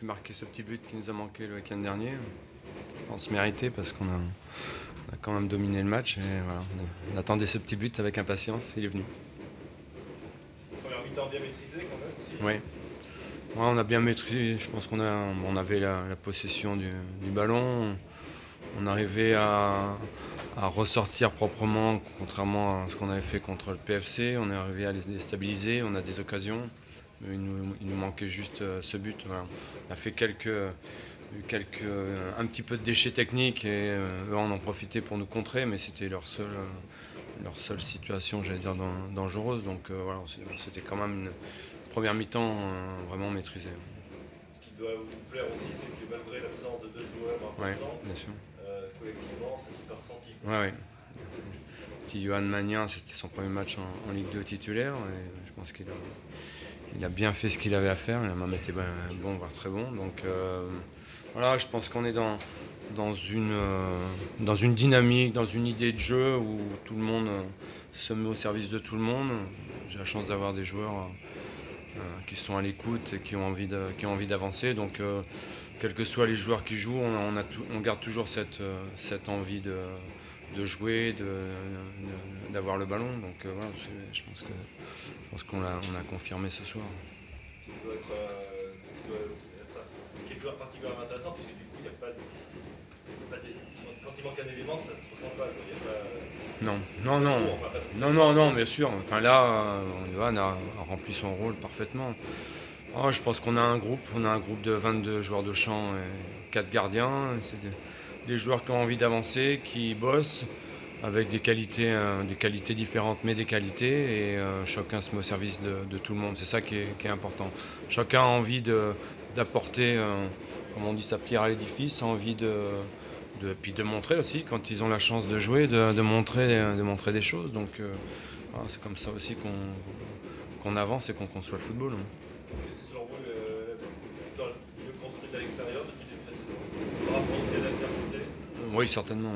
pu marquer ce petit but qui nous a manqué le week-end dernier. Je pense mérité parce qu'on a quand même dominé le match et voilà, on attendait ce petit but avec impatience, il est venu. Première mi-temps bien maîtrisée quand même aussi. Oui. Ouais, on a bien maîtrisé, je pense on avait la possession du ballon, on arrivait à ressortir proprement, contrairement à ce qu'on avait fait contre le PFC, on est arrivé à les déstabiliser, on a des occasions, il nous manquait juste ce but. Voilà. On a fait un petit peu de déchets techniques et eux en ont profité pour nous contrer, mais c'était leur seule situation, j'allais dire, dangereuse. Donc voilà, c'était quand même une première mi-temps vraiment maîtrisée. Ce qui doit vous plaire aussi, c'est que malgré l'absence de deux joueurs importants, bien sûr. Collectivement, ça s'est pas ressenti. Ouais. Petit Johan Magnin, c'était son premier match en Ligue 2 titulaire. Et je pense qu'il a bien fait ce qu'il avait à faire. Il a même été bon, voire très bon. Donc voilà, je pense qu'on est dans une dynamique, dans une idée de jeu où tout le monde se met au service de tout le monde. J'ai la chance d'avoir des joueurs qui sont à l'écoute et qui ont envie d'avancer. Donc quels que soient les joueurs qui jouent, on garde toujours cette envie de jouer, d'avoir le ballon. Donc voilà, je pense qu'on a confirmé ce soir. Ce qui doit être ce qui est particulièrement intéressant, parce que du coup, il n'y a pas de. Quand il manque un élément, ça se ressent pas. Il y a pas... Non, bien sûr. Enfin là, Johan a rempli son rôle parfaitement. Oh, je pense qu'on a un groupe de 22 joueurs de champ et 4 gardiens. C'est des joueurs qui ont envie d'avancer, qui bossent avec des qualités différentes, mais des qualités. Et chacun se met au service de tout le monde. C'est ça qui est important. Chacun a envie d'apporter, comme on dit, sa pierre à l'édifice, a envie puis de montrer aussi, quand ils ont la chance de jouer, de montrer des choses. Donc voilà, c'est comme ça aussi qu'on avance et qu'on conçoit le football. Est-ce que c'est selon vous le mieux construit à l'extérieur depuis les précédents par rapport aussi à l'adversité? Oui, certainement.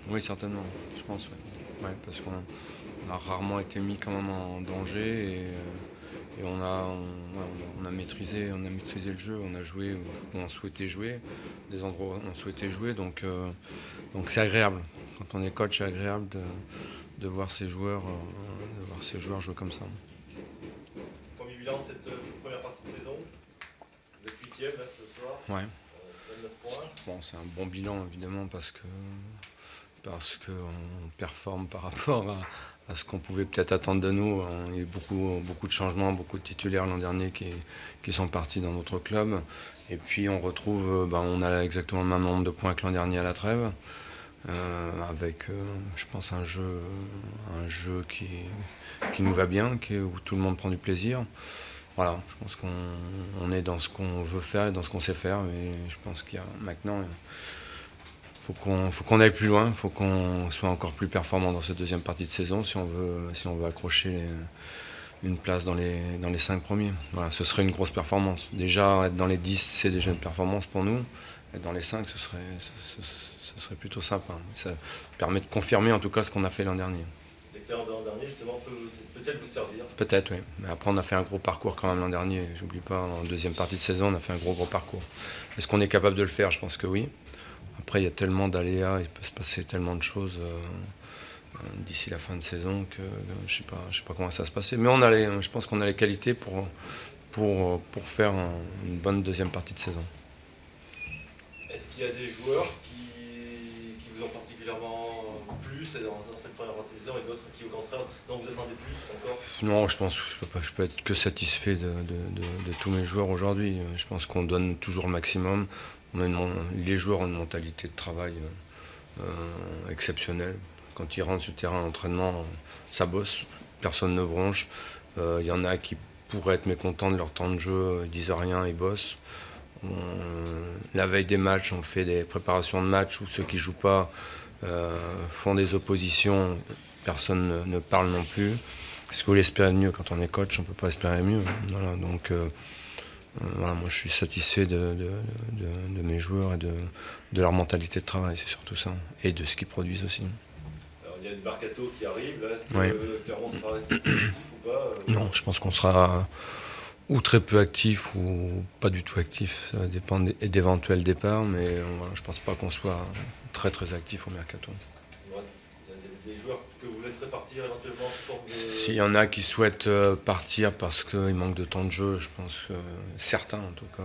Oui, certainement. Je pense, ouais. Ouais, parce qu'on a rarement été mis quand même en danger et on a maîtrisé le jeu. On a joué où on souhaitait jouer, des endroits où on souhaitait jouer. Donc c'est agréable. Quand on est coach, c'est agréable de voir ces joueurs jouer comme ça. Premier bilan de cette première partie de saison. Vous êtes 8e là ce soir. Ouais. 29 points. Bon, c'est un bon bilan évidemment parce qu'on performe par rapport à ce qu'on pouvait peut-être attendre de nous. Il y a eu beaucoup de changements, beaucoup de titulaires l'an dernier qui sont partis dans notre club. Et puis on retrouve, on a exactement le même nombre de points que l'an dernier à la trêve. Avec, je pense, un jeu qui nous va bien, où tout le monde prend du plaisir. Voilà, je pense qu'on est dans ce qu'on veut faire et dans ce qu'on sait faire. Mais je pense qu'il y a maintenant... faut qu'on aille plus loin, il faut qu'on soit encore plus performant dans cette deuxième partie de saison si on veut accrocher une place dans les 5 premiers. Voilà, ce serait une grosse performance. Déjà, être dans les 10, c'est déjà une performance pour nous. Être dans les 5, ce serait plutôt sympa. Ça permet de confirmer en tout cas ce qu'on a fait l'an dernier. L'expérience de l'an dernier, justement, peut-être vous servir. Peut-être, oui. Mais après, on a fait un gros parcours quand même l'an dernier. J'oublie pas, en deuxième partie de saison, on a fait un gros parcours. Est-ce qu'on est capable de le faire? Je pense que oui. Après, il y a tellement d'aléas, il peut se passer tellement de choses d'ici la fin de saison que je sais pas comment ça va se passer. Mais je pense qu'on a les qualités pour faire une bonne deuxième partie de saison. Est-ce qu'il y a des joueurs qui vous ont particulièrement plu dans cette première partie de saison et d'autres qui, au contraire, dont vous attendez plus encore? Non, je pense que je peux être que satisfait de tous mes joueurs aujourd'hui. Je pense qu'on donne toujours le maximum. Les joueurs ont une mentalité de travail exceptionnelle. Quand ils rentrent sur le terrain d'entraînement, ça bosse, personne ne bronche. Il y en a qui pourraient être mécontents de leur temps de jeu, ils disent rien, ils bossent. La veille des matchs, on fait des préparations de match où ceux qui ne jouent pas font des oppositions, personne ne parle non plus. Parce que vous l'espérez mieux quand on est coach, on ne peut pas espérer mieux. Voilà, donc voilà, moi je suis satisfait de mes joueurs et de leur mentalité de travail, c'est surtout ça. Et de ce qu'ils produisent aussi. Alors, il y a une Mercato qui arrive, là. Est-ce que Oui. Clermont sera compétitif ou pas? Non, je pense qu'on sera ou très peu actifs ou pas du tout actifs. Ça va dépendre d'éventuels départs, mais je pense pas qu'on soit très très actif au mercato. Ouais. Il y a des joueurs que vous laisserez partir éventuellement sous forme de... S'il y en a qui souhaitent partir parce qu'il manque de temps de jeu, je pense que certains en tout cas,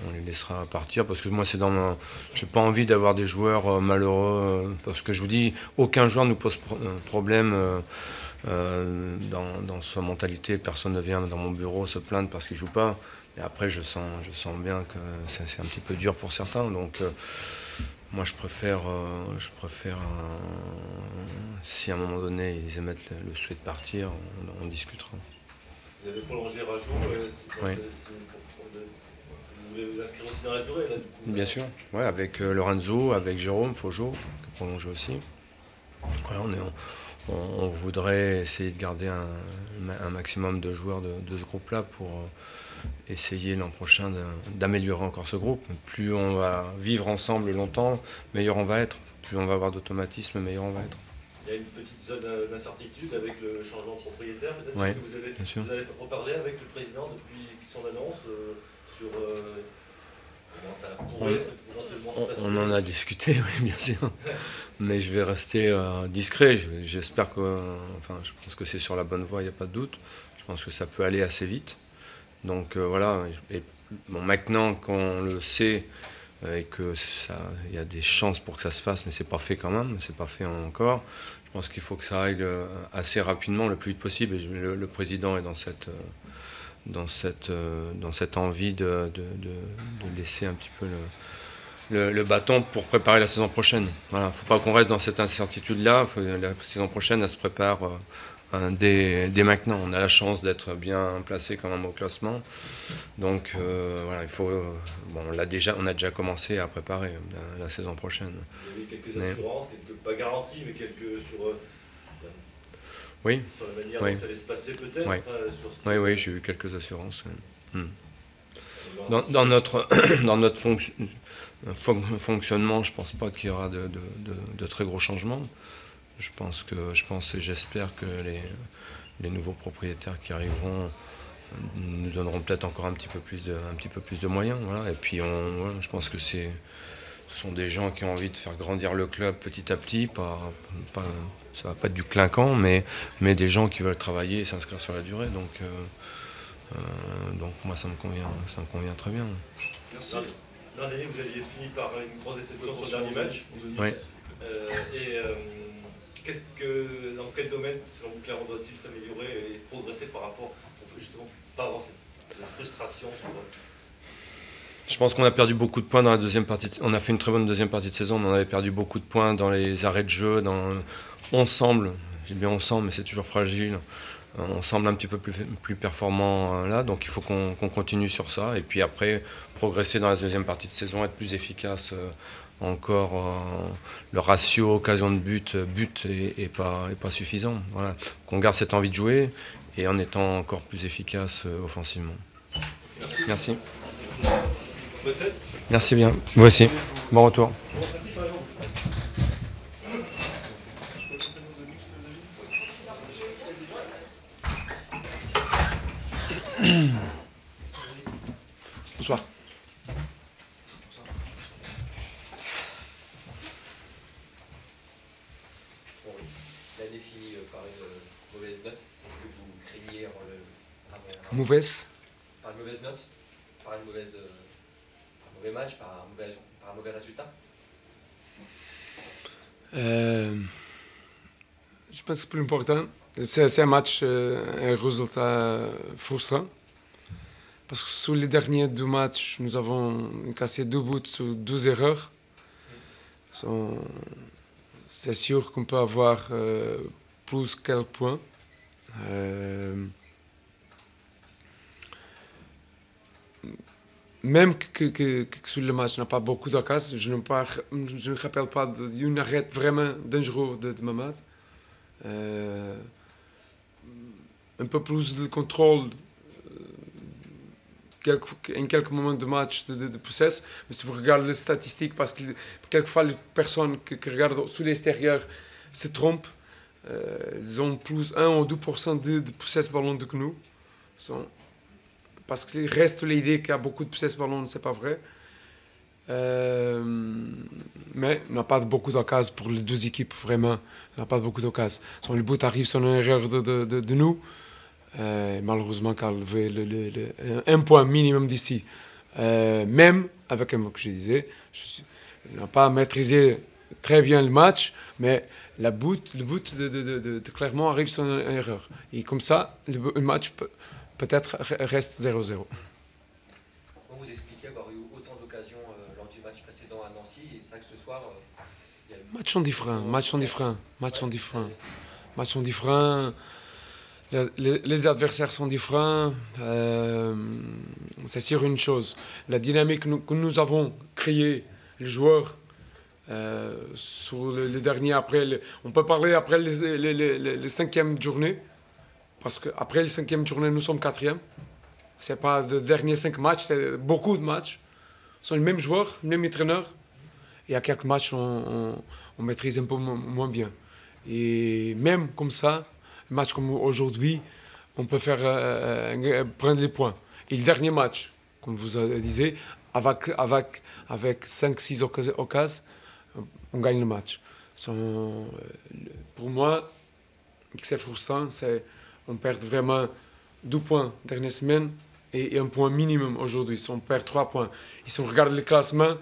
on les laissera partir parce que moi c'est j'ai pas envie d'avoir des joueurs malheureux parce que je vous dis, aucun joueur nous pose problème dans sa mentalité. Personne ne vient dans mon bureau se plaindre parce qu'il joue pas. Et après je sens bien que c'est un petit peu dur pour certains. Donc moi je préfère si à un moment donné ils émettent le souhait de partir, on discutera. Vous avez prolongé Rajo, Oui. vous voulez vous inscrire aussi dans la durée là, du coup, bien sûr, ouais, avec Lorenzo, avec Jérôme Faugeot, qui a prolongé aussi. Voilà, on voudrait essayer de garder un maximum de joueurs de ce groupe-là pour essayer l'an prochain d'améliorer encore ce groupe. Plus on va vivre ensemble longtemps, meilleur on va être. Plus on va avoir d'automatisme, meilleur on va être. Il y a une petite zone d'incertitude avec le changement de propriétaire, peut-être. Ouais, Est-ce que vous avez reparlé avec le président depuis son annonce sur comment ça pourrait éventuellement se passer? On en a discuté, oui, bien sûr. Mais je vais rester discret. J'espère que, je pense que c'est sur la bonne voie, il n'y a pas de doute. Je pense que ça peut aller assez vite. Donc voilà. Et, bon, maintenant qu'on le sait et que il y a des chances pour que ça se fasse, mais c'est pas fait quand même. C'est pas fait encore. Je pense qu'il faut que ça aille assez rapidement, le plus vite possible. Et le président est dans cette envie de laisser un petit peu le bâton pour préparer la saison prochaine. Voilà, faut pas qu'on reste dans cette incertitude-là. La saison prochaine, elle se prépare dès maintenant. On a la chance d'être bien placé quand même au classement. Donc voilà, il faut. Bon, on a déjà commencé à préparer la saison prochaine. Il y avait quelques assurances, pas garanties, mais quelques oui. Sur la manière dont ça allait se passer peut-être. Oui, oui, j'ai eu quelques assurances. Dans notre fonctionnement, je ne pense pas qu'il y aura de très gros changements. Je pense et j'espère que les nouveaux propriétaires qui arriveront nous donneront peut-être encore un petit peu plus de moyens. Voilà. Et puis je pense que ce sont des gens qui ont envie de faire grandir le club petit à petit. Ça va pas être du clinquant, mais des gens qui veulent travailler et s'inscrire sur la durée. Donc moi ça me convient très bien. Merci. L'an dernier, vous aviez fini par une grosse déception sur le dernier match. Oui. Dans quel domaine, selon vous, Clermont doit-il s'améliorer et progresser par rapport pour justement pas avoir cette frustration sur... Je pense qu'on a perdu beaucoup de points dans la deuxième partie. On a fait une très bonne deuxième partie de saison, mais on avait perdu beaucoup de points dans les arrêts de jeu, ensemble. J'ai bien ensemble, mais c'est toujours fragile. On semble un petit peu plus performant là, donc il faut qu'on continue sur ça. Et puis après, progresser dans la deuxième partie de saison, être plus efficace encore. Le ratio occasion de but est pas suffisant. Voilà. Qu'on garde cette envie de jouer et en étant encore plus efficace offensivement. Merci. Bonne fête. Merci bien. Vous aussi. Bon retour. Bonsoir. L'année finit par une mauvaise note, c'est ce que vous craignez avant Mauvaise par une mauvaise note, par un mauvais match, par un mauvais résultat? Je pense que le plus important, c'est un match, un résultat frustrant. Parce que sur les derniers deux matchs, nous avons cassé 2 buts sur 12 erreurs. C'est sûr qu'on peut avoir plus quelques points. Même que sur le match n'a pas beaucoup d'occasions, je ne me rappelle pas d'une arrêt vraiment dangereux de Mamad. Un peu plus de contrôle em quelques moments de match de processo, mas se vous regardez les statistiques, parce que quelquefois les personnes que regardent sur l'extérieur se trompent, ils ont plus 1 ou 2% de processo ballon do que nous. parce qu'il reste l'idée qu'il y a beaucoup de possession de ballon, c'est pas vrai. Mais on n'a pas beaucoup d'occasions pour les deux équipes, vraiment. On n'a pas beaucoup d'occasions. Le but arrive sur une erreur de nous. Malheureusement, Karl veut un point minimum d'ici. Même avec, comme je disais, on n'a pas maîtrisé très bien le match, mais le but de Clermont arrive sur une erreur. Et comme ça, le match peut-être reste 0-0. Vous expliquez avoir eu autant d'occasions lors du match précédent à Nancy, et c'est vrai que ce soir, il y a eu... Matchs sont différents. Les adversaires sont différents. C'est sûr une chose. La dynamique que nous avons créée, les joueurs, sur les derniers, on peut parler après les cinquièmes journées, parce qu'après les cinquièmes journées, nous sommes quatrième. Ce n'est pas les derniers 5 matchs, c'est beaucoup de matchs. Ce sont les mêmes joueurs, les mêmes entraîneurs. Et à quelques matchs, on maîtrise un peu moins bien. Et même comme ça, un match comme aujourd'hui, on peut faire prendre les points. Et le dernier match, comme vous disiez, avec 5-6 occasions, on gagne le match. Pour moi, c'est frustrant, on perd vraiment 2 points la dernière semaine et un point minimum aujourd'hui. On perd 3 points. Et si on regarde le classement,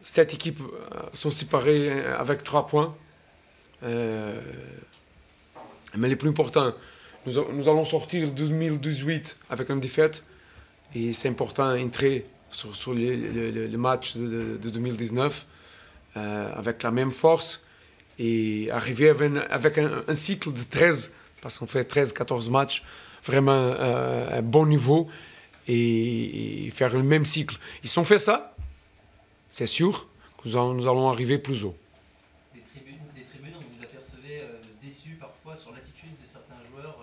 7 équipes sont séparées avec 3 points. Mais le plus important, nous allons sortir 2018 avec une défaite. Et c'est important d'entrer sur les matchs de 2019 avec la même force et arriver avec un cycle de 13, parce qu'on fait 13-14 matchs, vraiment un bon niveau et faire le même cycle. Ils ont fait ça, c'est sûr que nous allons arriver plus haut. Des tribunes, vous vous apercevez déçus parfois sur l'attitude de certains joueurs.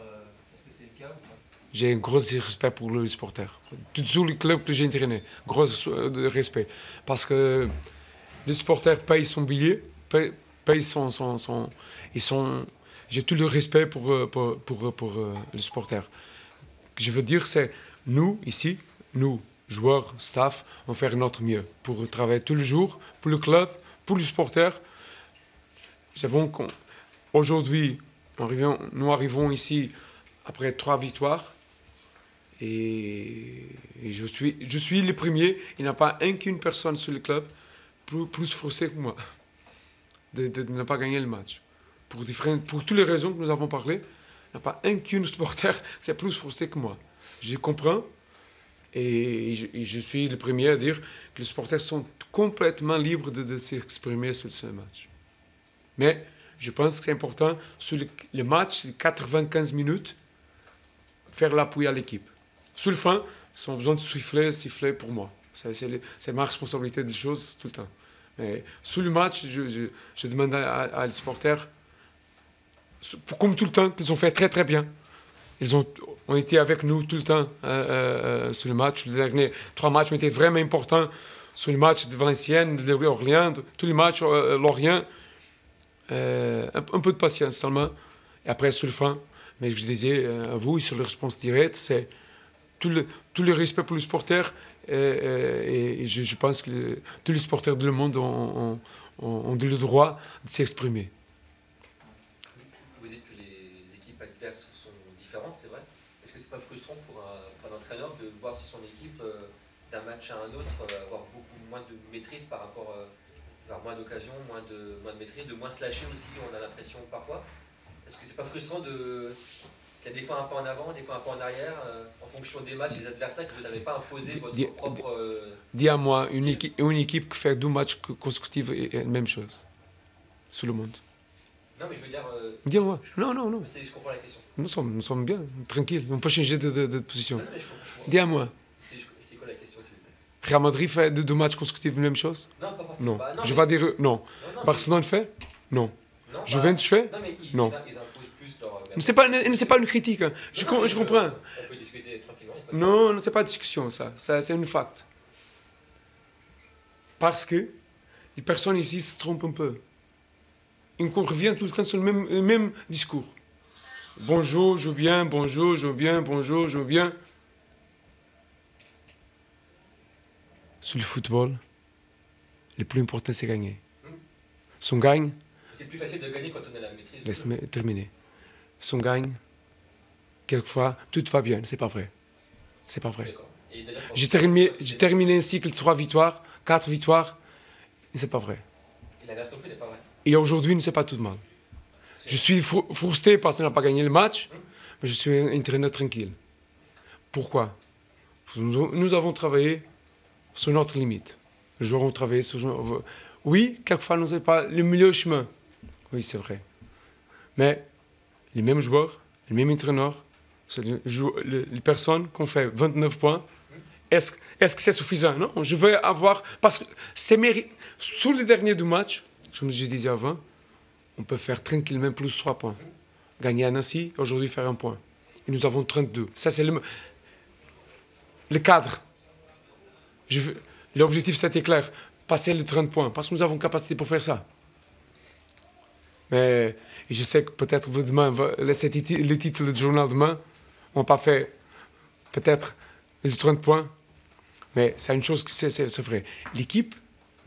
Est-ce que c'est le cas ou pas? J'ai un gros respect pour les supporters. Tous les clubs que j'ai entraînés, gros respect. Parce que les supporters payent son billet, payent j'ai tout le respect pour les supporters. Ce que je veux dire, c'est nous, ici, nous, joueurs, staff, on fait notre mieux pour travailler tous les jours, pour le club, pour les supporters. C'est bon qu'aujourd'hui, nous arrivons ici après 3 victoires. Et je suis le premier. Il n'y a pas qu'une personne sur le club plus frustrée que moi de ne pas gagner le match. Pour toutes les raisons que nous avons parlé, il n'y a pas qu'une supporter qui est plus frustré que moi. Je comprends et je suis le premier à dire que les supporters sont complètement libres de s'exprimer sur ce match. Mais je pense que c'est important, sur le match, les 95 minutes, faire l'appui à l'équipe. Sur le fin, ils ont besoin de siffler pour moi. C'est ma responsabilité des choses tout le temps. Mais sur le match, je demande à les supporters, comme tout le temps, qu'ils ont fait très très bien. Ils ont été avec nous tout le temps sur le match. Les derniers 3 matchs ont été vraiment importants. Sur le match de Valenciennes, de Orléans, tous les matchs, Lorient. Un peu de patience seulement. Et après, sur le fin, mais je disais à vous, sur la réponse directe, c'est tout le respect pour les supporters. Et je pense que tous les supporters du monde ont le droit de s'exprimer. Vous dites que les équipes adverses sont différentes, c'est vrai. Est-ce que c'est pas frustrant pour un entraîneur de voir son équipe d'un match à un autre avoir beaucoup moins de maîtrise par rapport avoir moins d'occasions, moins de maîtrise, de moins se lâcher aussi, on a l'impression parfois. Est-ce que c'est pas frustrant qu'il y a des fois un pas en avant, des fois un pas en arrière, en fonction des matchs, des adversaires, que vous n'avez pas imposé votre propre... Dis à moi, une équipe qui fait 2 matchs consécutifs est la même chose. Sur le monde. Non, mais je veux dire... Dis-moi. Non. Je comprends la question. Nous sommes bien, tranquilles. On peut changer de position. Non, mais je comprends. Dis à moi. C'est quoi la question, s'il vous plaît? Real Madrid fait 2 matchs consécutifs la même chose? Non, pas forcément. Non. Non, Je vais dire non. Non, Barcelone fait? Non. non, Juventus fait? Non, mais ils Non. imposent plus leur... Mais c'est pas une critique. Hein. Je comprends. On peut discuter tranquillement. Non, c'est pas une discussion, ça. C'est un fact. Parce que les personnes ici se trompent un peu. On revient tout le temps sur le même discours. Bonjour, je viens, bonjour, je viens, bonjour, je viens. sur le football, le plus important, c'est gagner. Si on gagne, C'est plus facile de gagner quand on a la maîtrise. laisse-moi terminer. Si on gagne, quelquefois, tout va bien. C'est pas vrai. C'est pas vrai. D'accord. Et d'ailleurs, quand- J'ai terminé un cycle 3 victoires, 4 victoires, et c'est pas vrai. Et l'inverse non plus n'est pas vrai. Et aujourd'hui, c'est pas tout de mal. Je suis frustré parce qu'on n'a pas gagné le match, mais je suis un entraîneur tranquille. Pourquoi? Nous avons travaillé sur notre limite. Les joueurs ont travaillé sur... Oui, quelquefois, nous n'avons pas le milieu chemin. Oui, c'est vrai. Mais les mêmes joueurs, les mêmes entraîneurs, c'est les personnes qui ont fait 29 points, est-ce que c'est suffisant? Non, je veux avoir... Parce que c'est mérité. Sur les derniers du match, comme je disais avant, on peut faire tranquillement plus 3 points. Gagner à Nancy, aujourd'hui faire 1 point. Et nous avons 32. Ça, c'est le cadre. L'objectif, c'était clair. Passer les 30 points. Parce que nous avons capacité pour faire ça. Mais je sais que peut-être demain, les titres du journal demain n'ont pas fait peut-être les 30 points. Mais c'est une chose que c'est vrai. L'équipe,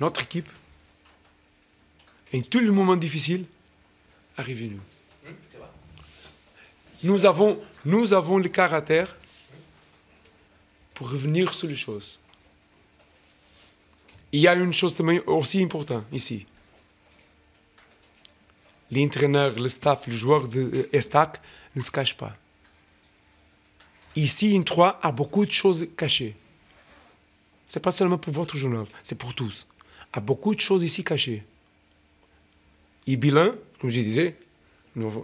notre équipe, en tous les moments difficiles, arrive à nous. C'est vrai. Nous avons le caractère pour revenir sur les choses. Il y a une chose aussi importante ici. L'entraîneur, le staff, le joueur de Estac ne se cachent pas. Ici, in 3 a beaucoup de choses cachées. Ce n'est pas seulement pour votre journal, c'est pour tous. Il y a beaucoup de choses ici cachées. Et bilan, comme je disais,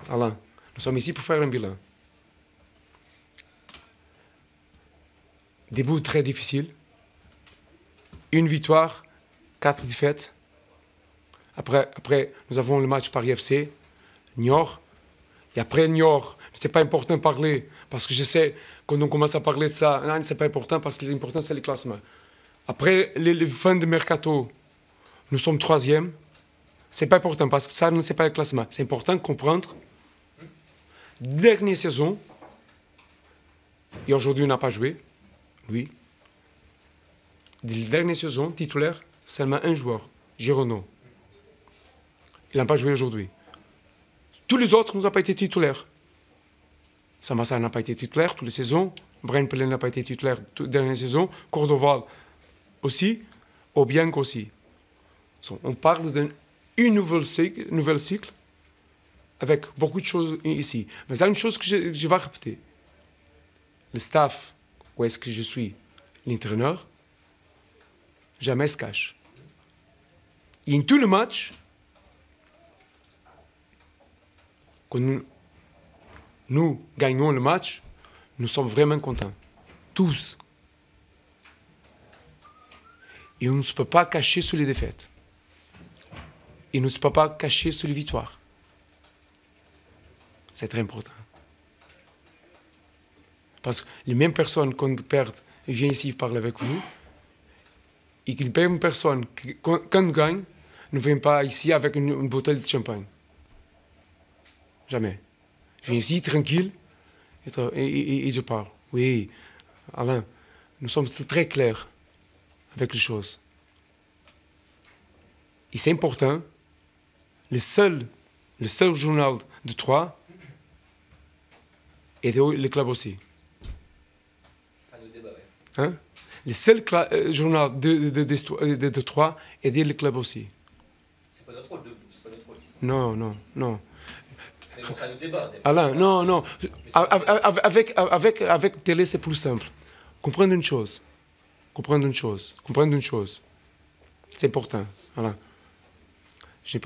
Alain, nous sommes ici pour faire un bilan. Début très difficile. Une victoire, 4 défaites. Après, nous avons le match Paris FC, Niort. Et après Niort, ce n'est pas important de parler, parce que je sais, quand on commence à parler de ça, non, ce n'est pas important, parce que l'important, c'est le classement. Après les fins de mercato, nous sommes 3e. Ce n'est pas important, parce que ça, ce n'est pas le classement. C'est important de comprendre. Dernière saison, et aujourd'hui, on n'a pas joué, oui. Dernière saison, titulaire, seulement un joueur, Girono. Il n'a pas joué aujourd'hui. Tous les autres n'ont pas été titulaires. Samassa n'a pas été titulaire toutes les saisons. Brian Pelé n'a pas été titulaire toute dernière saison. Cordoval aussi. Obiang aussi. On parle d'un nouvel cycle avec beaucoup de choses ici. Mais il y a une chose que je vais répéter. Le staff, où est-ce que je suis, l'entraîneur, jamais se cache. Et en tout le match, quand nous gagnons le match, nous sommes vraiment contents. Tous. Et on ne se peut pas cacher sur les défaites. Et on ne se peut pas cacher sur les victoires. C'est très important. Parce que les mêmes personnes, quand elles perdent, elles viennent ici parler avec vous. Et les mêmes personnes, quand elles gagnent, ne viennent pas ici avec une bouteille de champagne. Jamais. Je viens ici tranquille et je parle. Oui, Alain, nous sommes très clairs avec les choses. Et c'est important, le seul journal de Troyes et le club aussi. Ça nous débat, ouais. Hein? Le seul journal de Troyes et le club aussi. C'est pas notre rôle de vous, c'est pas notre rôle. Non. Mais bon, ça nous débat. Alain, non. Avec télé, c'est plus simple. Comprendre une chose. C'est important. Alain. Je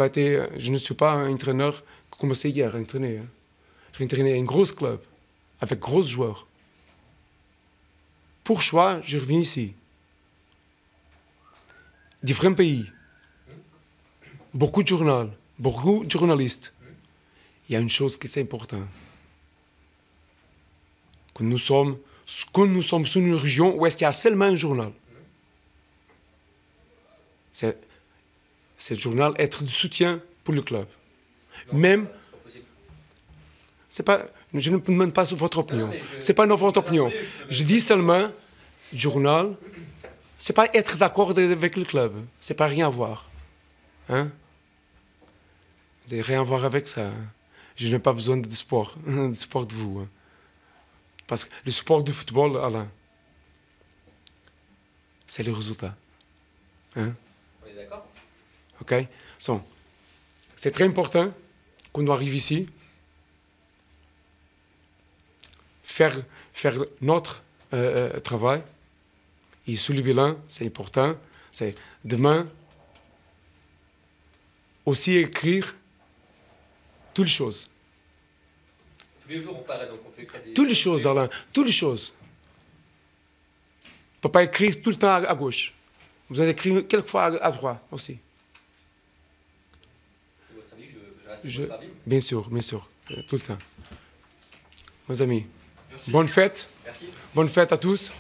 ne suis pas un entraîneur qui a commencé hier à entraîner. Hein. J'ai entraîné un gros club, avec gros joueurs. Pour choix, je reviens ici. Différents pays. Beaucoup de journaux, beaucoup de journalistes. Il y a une chose qui est importante. Quand nous sommes sur une région où est-ce qu'il y a seulement un journal, c'est le journal être de soutien pour le club. Non, Même, c'est pas possible. je ne demande pas votre opinion. Non, mais Ce n'est pas votre opinion. Je dis seulement, journal, c'est pas être d'accord avec le club. C'est pas rien à voir. Hein? Rien à voir avec ça. Je n'ai pas besoin de sport, de sport de vous. Hein. Parce que le sport du football, Alain, c'est le résultat. Hein? On est d'accord? OK? So, c'est très important qu'on arrive ici, faire notre travail. Et sous le bilan, c'est important. C'est demain aussi écrire toutes les choses. Tous les jours, on paraît, donc on peut écrire des... Toutes les choses, Alain, toutes les choses. On ne peut pas écrire tout le temps à gauche. Vous allez écrire quelquefois à droite aussi. C'est votre avis, je reste votre avis. Bien sûr, tout le temps. Mes amis, Merci. bonne fête. Merci. Bonne fête à tous.